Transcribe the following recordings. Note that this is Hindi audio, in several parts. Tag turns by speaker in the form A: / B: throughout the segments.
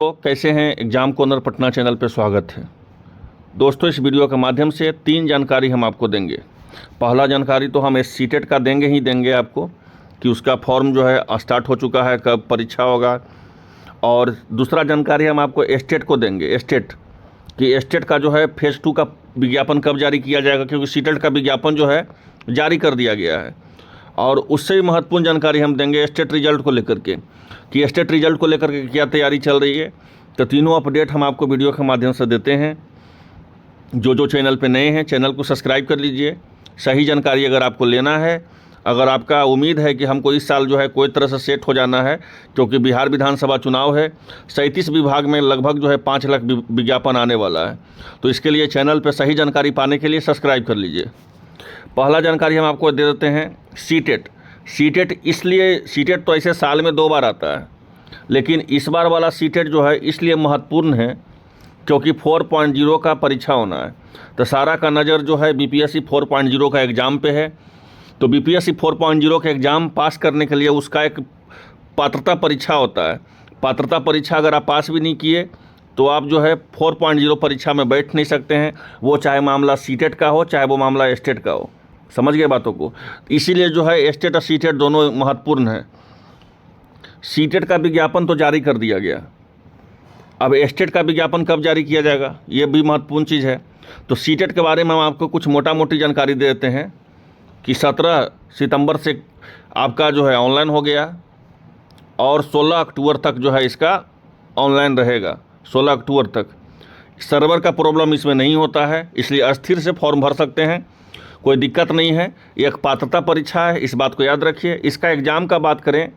A: तो कैसे हैं एग्ज़ाम कॉर्नर पटना चैनल पे स्वागत है। दोस्तों, इस वीडियो के माध्यम से 3 जानकारी हम आपको देंगे। पहला जानकारी तो हम सीटेट का देंगे ही देंगे आपको कि उसका फॉर्म जो है स्टार्ट हो चुका है, कब परीक्षा होगा। और दूसरा जानकारी हम आपको स्टेट को देंगे, स्टेट कि स्टेट का जो है फेज़ 2 का विज्ञापन कब जारी किया जाएगा, क्योंकि सीटेट का विज्ञापन जो है जारी कर दिया गया है। और उससे भी महत्वपूर्ण जानकारी हम देंगे स्टेट रिजल्ट को लेकर के कि स्टेट रिजल्ट को लेकर के क्या तैयारी चल रही है। तो तीनों अपडेट हम आपको वीडियो के माध्यम से देते हैं। जो चैनल पे नए हैं, चैनल को सब्सक्राइब कर लीजिए। सही जानकारी अगर आपको लेना है, अगर आपका उम्मीद है कि हमको इस साल जो है कोई तरह से सेट हो जाना है, क्योंकि बिहार विधानसभा चुनाव है, 37 विभाग में लगभग जो है 5 लाख विज्ञापन आने वाला है। तो इसके लिए चैनल पर सही जानकारी पाने के लिए सब्सक्राइब कर लीजिए। पहला जानकारी हम आपको दे देते हैं सीटेट। सीटेट तो ऐसे साल में 2 बार आता है, लेकिन इस बार वाला सीटेट जो है इसलिए महत्वपूर्ण है क्योंकि 4.0 का परीक्षा होना है। तो सारा का नज़र जो है बीपीएससी 4.0 का एग्ज़ाम पे है। तो बीपीएससी 4.0 का एग्ज़ाम पास करने के लिए उसका एक पात्रता परीक्षा होता है। पात्रता परीक्षा अगर आप पास भी नहीं किए तो आप जो है 4.0 परीक्षा में बैठ नहीं सकते हैं, वो चाहे मामला सीटेट का हो, चाहे वो मामला स्टेट का हो। समझ गए बातों को। इसीलिए जो है स्टेट और सीटेट दोनों महत्वपूर्ण है। सीटेट का विज्ञापन तो जारी कर दिया गया, अब स्टेट का विज्ञापन कब जारी किया जाएगा ये भी महत्वपूर्ण चीज़ है। तो सीटेट के बारे में हम आपको कुछ मोटा मोटी जानकारी दे देते हैं कि 17 सितंबर से आपका जो है ऑनलाइन हो गया और 16 अक्टूबर तक जो है इसका ऑनलाइन रहेगा। 16 अक्टूबर तक सर्वर का प्रॉब्लम इसमें नहीं होता है, इसलिए अस्थिर से फॉर्म भर सकते हैं, कोई दिक्कत नहीं है। एक पात्रता परीक्षा है, इस बात को याद रखिए। इसका एग्ज़ाम का बात करें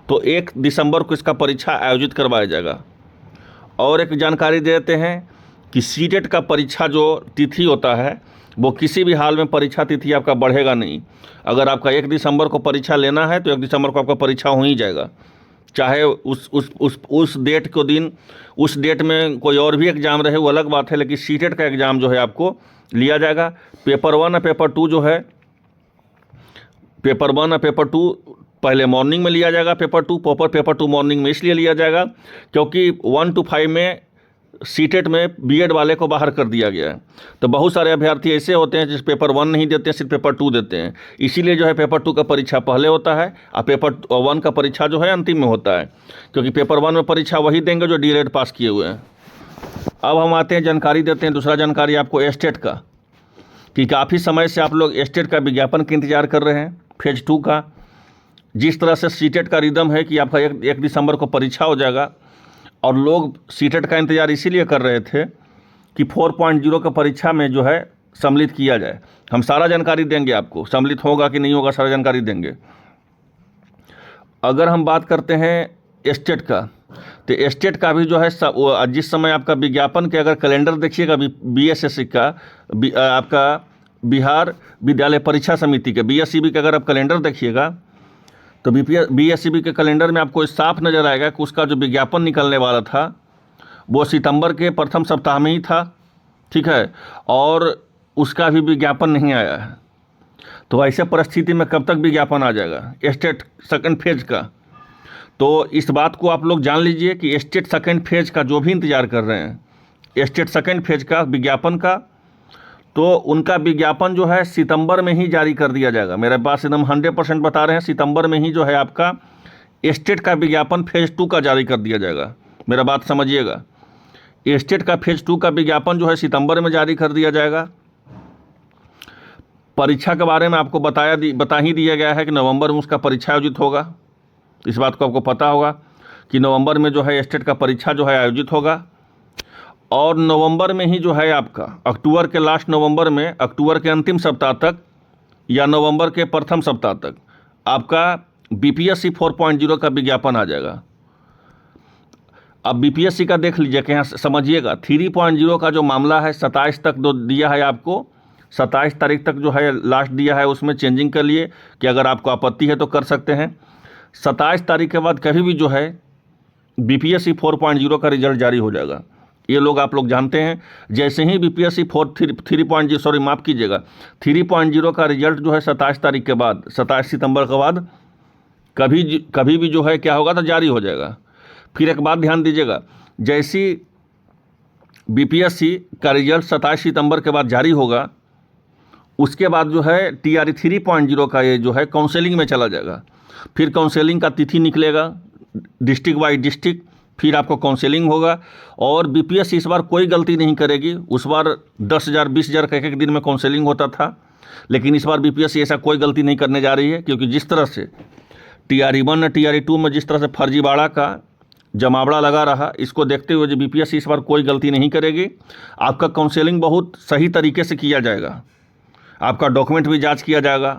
A: तो 1 दिसंबर को इसका परीक्षा आयोजित करवाया जाएगा। और एक जानकारी देते हैं कि सीटेट का परीक्षा जो तिथि होता है वो किसी भी हाल में परीक्षा तिथि आपका बढ़ेगा नहीं। अगर आपका 1 दिसंबर को परीक्षा लेना है तो 1 दिसंबर को आपका परीक्षा हो ही जाएगा, चाहे उस डेट को दिन उस डेट में कोई और भी एग्ज़ाम रहे वो अलग बात है, लेकिन सीटेट का एग्ज़ाम जो है आपको लिया जाएगा। पेपर 1 और पेपर 2 जो है, पेपर 1 और पेपर 2 पहले मॉर्निंग में लिया जाएगा। पेपर 2 मॉर्निंग में इसलिए लिया जाएगा क्योंकि 1 to 5 में सीटेट में बीएड वाले को बाहर कर दिया गया है। तो बहुत सारे अभ्यर्थी ऐसे होते हैं जिस पेपर 1 नहीं देते हैं, सिर्फ पेपर 2 देते हैं। इसीलिए जो है पेपर 2 का परीक्षा पहले होता है और पेपर 1 का परीक्षा जो है अंतिम में होता है, क्योंकि पेपर 1 में परीक्षा वही देंगे जो डीएलएड पास किए हुए हैं। अब हम आते हैं, जानकारी देते हैं दूसरा जानकारी आपको स्टेट का कि काफ़ी समय से आप लोग स्टेट का विज्ञापन का इंतजार कर रहे हैं, फेज़ 2 का। जिस तरह से सीटेट का रिदम है कि आपका 1 दिसंबर को परीक्षा हो जाएगा, और लोग सीटेट का इंतज़ार इसीलिए कर रहे थे कि 4.0 का परीक्षा में जो है सम्मिलित किया जाए। हम सारा जानकारी देंगे आपको, सम्मिलित होगा कि नहीं होगा सारा जानकारी देंगे। अगर हम बात करते हैं स्टेट का, तो स्टेट का भी जो है जिस समय आपका विज्ञापन के अगर कैलेंडर देखिएगा बीएसएससी का, आपका बिहार विद्यालय परीक्षा समिति के बीएससीबी का अगर आप कैलेंडर देखिएगा तो बीएससीबी के कैलेंडर में आपको साफ नज़र आएगा कि उसका जो विज्ञापन निकलने वाला था वो सितंबर के प्रथम सप्ताह में ही था, ठीक है, और उसका भी विज्ञापन नहीं आया है। तो ऐसे परिस्थिति में कब तक विज्ञापन आ जाएगा स्टेट सेकंड फेज का? तो इस बात को आप लोग जान लीजिए कि स्टेट सेकंड फेज का जो भी इंतज़ार कर रहे हैं स्टेट सेकंड फेज का विज्ञापन का, तो उनका विज्ञापन जो है सितंबर में ही जारी कर दिया जाएगा। मेरे पास एकदम 100% बता रहे हैं, सितंबर में ही जो है आपका स्टेट का विज्ञापन फेज़ 2 का जारी कर दिया जाएगा। मेरा बात समझिएगा, स्टेट का फेज़ 2 का विज्ञापन जो है सितंबर में जारी कर दिया जाएगा। परीक्षा के बारे में आपको बता ही दिया गया है कि नवंबर में उसका परीक्षा आयोजित होगा। इस बात को आपको पता होगा कि नवंबर में जो है स्टेट का परीक्षा जो है आयोजित होगा। और नवंबर में ही जो है आपका अक्टूबर के लास्ट नवंबर में, अक्टूबर के अंतिम सप्ताह तक या नवंबर के प्रथम सप्ताह तक आपका बीपीएससी 4.0 का विज्ञापन आ जाएगा। अब बीपीएससी का देख लीजिए कि यहाँ समझिएगा 3.0 का जो मामला है 27 तक जो दिया है आपको, 27 तारीख तक जो है लास्ट दिया है, उसमें चेंजिंग कर लिए कि अगर आपको आपत्ति है तो कर सकते हैं। 27 तारीख के बाद कभी भी जो है बीपीएससी 4.0 का रिजल्ट जारी हो जाएगा। ये लोग आप लोग जानते हैं। जैसे ही बीपीएससी 3.0 का रिजल्ट जो है 27 तारीख के बाद, 27 सितंबर के बाद कभी भी जो है क्या होगा तो जारी हो जाएगा। फिर एक बात ध्यान दीजिएगा, जैसी बीपीएससी का रिजल्ट 27 सितंबर के बाद जारी होगा, उसके बाद जो है TRE 3.0 का ये जो है काउंसलिंग में चला जाएगा। फिर काउंसलिंग का तिथि निकलेगा डिस्ट्रिक्ट वाइज डिस्ट्रिक्ट, फिर आपको काउंसलिंग होगा। और बीपीएससी इस बार कोई गलती नहीं करेगी। उस बार 10,000 20,000 का एक दिन में काउंसलिंग होता था, लेकिन इस बार बीपीएससी ऐसा कोई गलती नहीं करने जा रही है, क्योंकि जिस तरह से TRE 1 और TRE 2 में जिस तरह से फर्जीवाड़ा का जमावड़ा लगा रहा, इसको देखते हुए जो बीपीएससी इस बार कोई गलती नहीं करेगी। आपका काउंसलिंग बहुत सही तरीके से किया जाएगा, आपका डॉक्यूमेंट भी जांच किया जाएगा,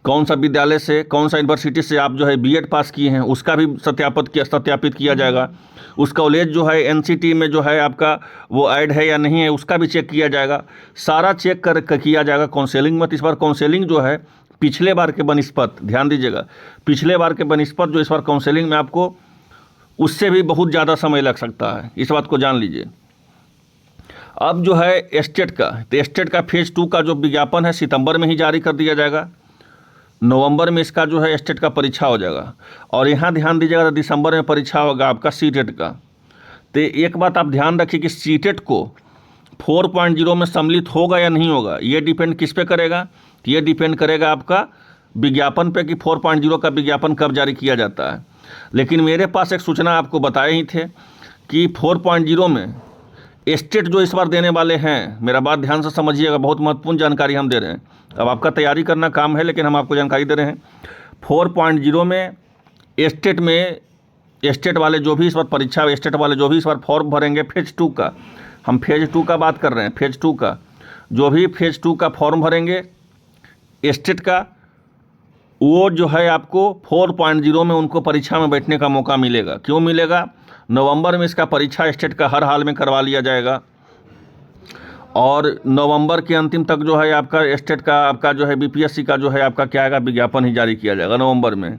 A: कौन सा विद्यालय से कौन सा यूनिवर्सिटी से आप जो है बीएड पास किए हैं उसका भी सत्यापित किया जाएगा। उस कॉलेज जो है एनसीटी में जो है आपका वो ऐड है या नहीं है उसका भी चेक किया जाएगा। सारा चेक किया जाएगा काउंसलिंग में। तो इस बार काउंसलिंग जो है पिछले बार के बनिस्पत, ध्यान दीजिएगा, पिछले बार के बनिस्पत जो इस बार काउंसलिंग में आपको उससे भी बहुत ज़्यादा समय लग सकता है, इस बात को जान लीजिए। अब जो है स्टेट का, तो स्टेट का फेज़ 2 का जो विज्ञापन है सितंबर में ही जारी कर दिया जाएगा। नवंबर में इसका जो है स्टेट का परीक्षा हो जाएगा। और यहाँ ध्यान दीजिएगा तो दिसंबर में परीक्षा होगा आपका सीटेट का। तो एक बात आप ध्यान रखिए कि सीटेट को 4.0 में सम्मिलित होगा या नहीं होगा, ये डिपेंड किस पे करेगा? ये डिपेंड करेगा आपका विज्ञापन पे कि 4.0 का विज्ञापन कब जारी किया जाता है। लेकिन मेरे पास एक सूचना आपको बताए ही थे कि 4.0 में स्टेट जो इस बार देने वाले हैं, मेरा बात ध्यान से समझिएगा, बहुत महत्वपूर्ण जानकारी हम दे रहे हैं। अब आपका तैयारी करना काम है, लेकिन हम आपको जानकारी दे रहे हैं। 4.0 में स्टेट वाले जो भी इस बार परीक्षा, स्टेट वाले जो भी इस बार फॉर्म भरेंगे फेज़ 2 का, हम फेज़ 2 का बात कर रहे हैं, फेज़ 2 का जो भी फेज़ 2 का फॉर्म भरेंगे स्टेट का, वो जो है आपको 4.0 में उनको परीक्षा में बैठने का मौका मिलेगा। क्यों मिलेगा? नवंबर में इसका परीक्षा स्टेट का हर हाल में करवा लिया जाएगा और नवंबर के अंतिम तक जो है आपका स्टेट का, आपका जो है बीपीएससी का जो है आपका क्या आएगा, विज्ञापन ही जारी किया जाएगा नवंबर में।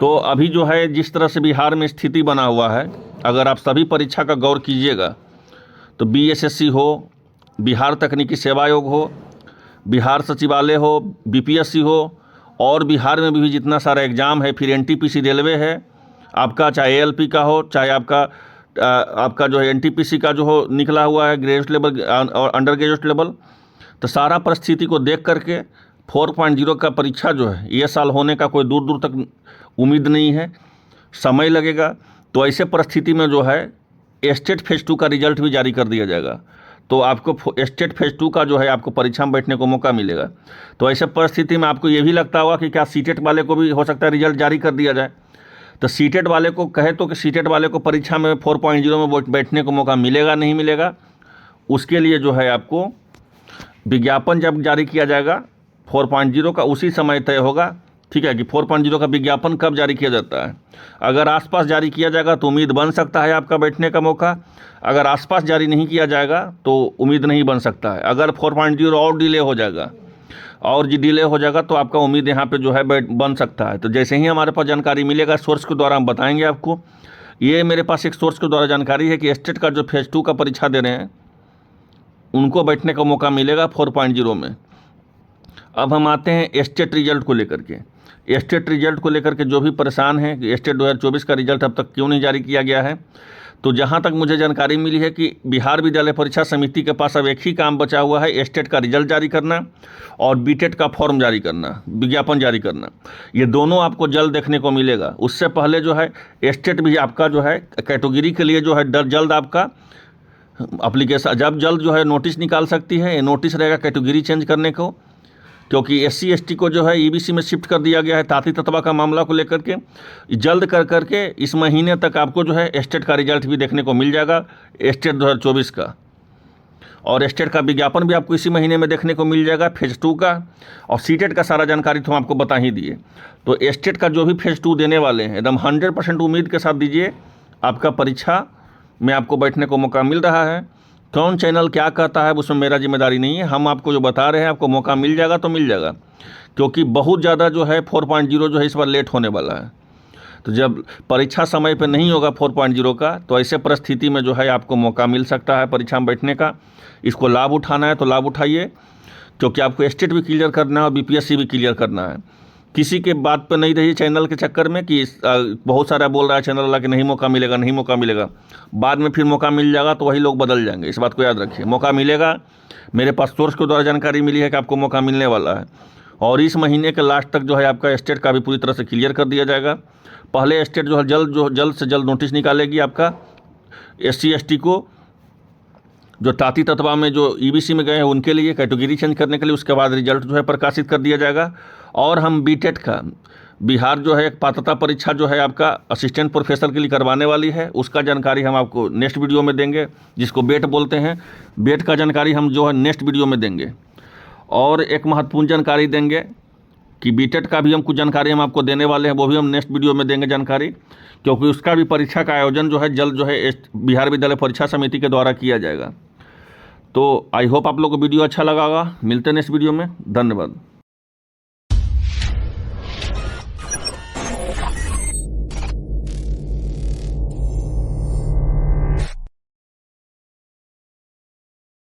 A: तो अभी जो है जिस तरह से बिहार में स्थिति बना हुआ है, अगर आप सभी परीक्षा का गौर कीजिएगा तो बीएसएससी हो, बिहार तकनीकी सेवा आयोग हो, बिहार सचिवालय हो, बीपीएससी हो, और बिहार में भी जितना सारा एग्ज़ाम है, फिर एनटीपीसी रेलवे है आपका, चाहे एएलपी का हो, चाहे आपका जो है एनटीपीसी का जो हो निकला हुआ है ग्रेजुएट लेवल और अंडर ग्रेजुएट लेवल। तो सारा परिस्थिति को देख करके 4.0 का परीक्षा जो है ये साल होने का कोई दूर दूर तक उम्मीद नहीं है, समय लगेगा। तो ऐसे परिस्थिति में जो है स्टेट फेज़ 2 का रिजल्ट भी जारी कर दिया जाएगा, तो आपको स्टेट फेज़ 2 का जो है आपको परीक्षा में बैठने को मौका मिलेगा। तो ऐसे परिस्थिति में आपको ये भी लगता होगा कि क्या सीटेट वाले को भी हो सकता है रिजल्ट जारी कर दिया जाए। तो सीटेट वाले को कहे तो कि सीटेट वाले को परीक्षा में 4.0 में बैठने को मौका मिलेगा नहीं मिलेगा, उसके लिए जो है आपको विज्ञापन जब जारी किया जाएगा 4.0 का उसी समय तय होगा, ठीक है, कि 4.0 का विज्ञापन कब जारी किया जाता है। अगर आसपास जारी किया जाएगा तो उम्मीद बन सकता है आपका बैठने का मौका, अगर आसपास जारी नहीं किया जाएगा तो उम्मीद नहीं बन सकता है। अगर 4.0 और डिले हो जाएगा और जी डिले हो जाएगा तो आपका उम्मीद यहाँ पे जो है बन सकता है। तो जैसे ही हमारे पास जानकारी मिलेगा सोर्स के द्वारा हम बताएंगे आपको। ये मेरे पास एक सोर्स के द्वारा जानकारी है कि स्टेट का जो फेज़ 2 का परीक्षा दे रहे हैं उनको बैठने का मौका मिलेगा 4.0 में। अब हम आते हैं स्टेट रिजल्ट को लेकर के। स्टेट रिजल्ट को लेकर के जो भी परेशान हैं कि स्टेट 2024 का रिजल्ट अब तक क्यों नहीं जारी किया गया है, तो जहाँ तक मुझे जानकारी मिली है कि बिहार विद्यालय परीक्षा समिति के पास अब एक ही काम बचा हुआ है, स्टेट का रिजल्ट जारी करना और बीटेट का फॉर्म जारी करना, विज्ञापन जारी करना। ये दोनों आपको जल्द देखने को मिलेगा। उससे पहले जो है स्टेट भी आपका जो है कैटेगरी के लिए जो है जल्द आपका एप्लीकेशन जल्द जो है नोटिस निकाल सकती है। ये नोटिस रहेगा कैटेगरी चेंज करने को, क्योंकि SC ST को जो है EBC में शिफ्ट कर दिया गया है ताती ततवा का मामला को लेकर के। जल्द कर के इस महीने तक आपको जो है स्टेट का रिजल्ट भी देखने को मिल जाएगा स्टेट 2024 का, और स्टेट का विज्ञापन भी आपको इसी महीने में देखने को मिल जाएगा फेज़ 2 का। और सीटेट का सारा जानकारी तो हम आपको बता ही दिए। तो स्टेट का जो भी फेज़ 2 देने वाले हैं एकदम 100% उम्मीद के साथ दीजिए, आपका परीक्षा में आपको बैठने को मौका मिल रहा है। कौन चैनल क्या कहता है उसमें मेरा जिम्मेदारी नहीं है, हम आपको जो बता रहे हैं आपको मौका मिल जाएगा तो मिल जाएगा, क्योंकि बहुत ज़्यादा जो है 4.0 जो है इस बार लेट होने वाला है। तो जब परीक्षा समय पे नहीं होगा 4.0 का, तो ऐसे परिस्थिति में जो है आपको मौका मिल सकता है परीक्षा में बैठने का। इसको लाभ उठाना है तो लाभ उठाइए, क्योंकि आपको स्टेट भी क्लियर करना है और BPSC भी क्लियर करना है। किसी के बात पे नहीं रही चैनल के चक्कर में कि बहुत सारा बोल रहा है चैनल वाला कि नहीं मौका मिलेगा, नहीं मौका मिलेगा। बाद में फिर मौका मिल जाएगा तो वही लोग बदल जाएंगे, इस बात को याद रखिए। मौका मिलेगा, मेरे पास सोर्स के द्वारा जानकारी मिली है कि आपको मौका मिलने वाला है। और इस महीने के लास्ट तक जो है आपका स्टेट का भी पूरी तरह से क्लियर कर दिया जाएगा। पहले स्टेट जो है जल्द से जल्द नोटिस निकालेगी आपका SC ST को, जो ताती तत्वा में जो EBC में गए हैं उनके लिए कैटेगरी चेंज करने के लिए। उसके बाद रिजल्ट जो है प्रकाशित कर दिया जाएगा। और हम BTET का बिहार जो है एक पात्रता परीक्षा जो है आपका असिस्टेंट प्रोफेसर के लिए करवाने वाली है, उसका जानकारी हम आपको नेक्स्ट वीडियो में देंगे, जिसको बेट बोलते हैं। बेट का जानकारी हम जो है नेक्स्ट वीडियो में देंगे। और एक महत्वपूर्ण जानकारी देंगे कि BTET का भी हम कुछ जानकारी हम आपको देने वाले हैं, वो भी हम नेक्स्ट वीडियो में देंगे जानकारी, क्योंकि उसका भी परीक्षा का आयोजन जो है जल्द जो है बिहार विद्यालय परीक्षा समिति के द्वारा किया जाएगा। तो आई होप आप लोग को वीडियो अच्छा लगा होगा। मिलते हैं नेक्स्ट वीडियो में। धन्यवाद।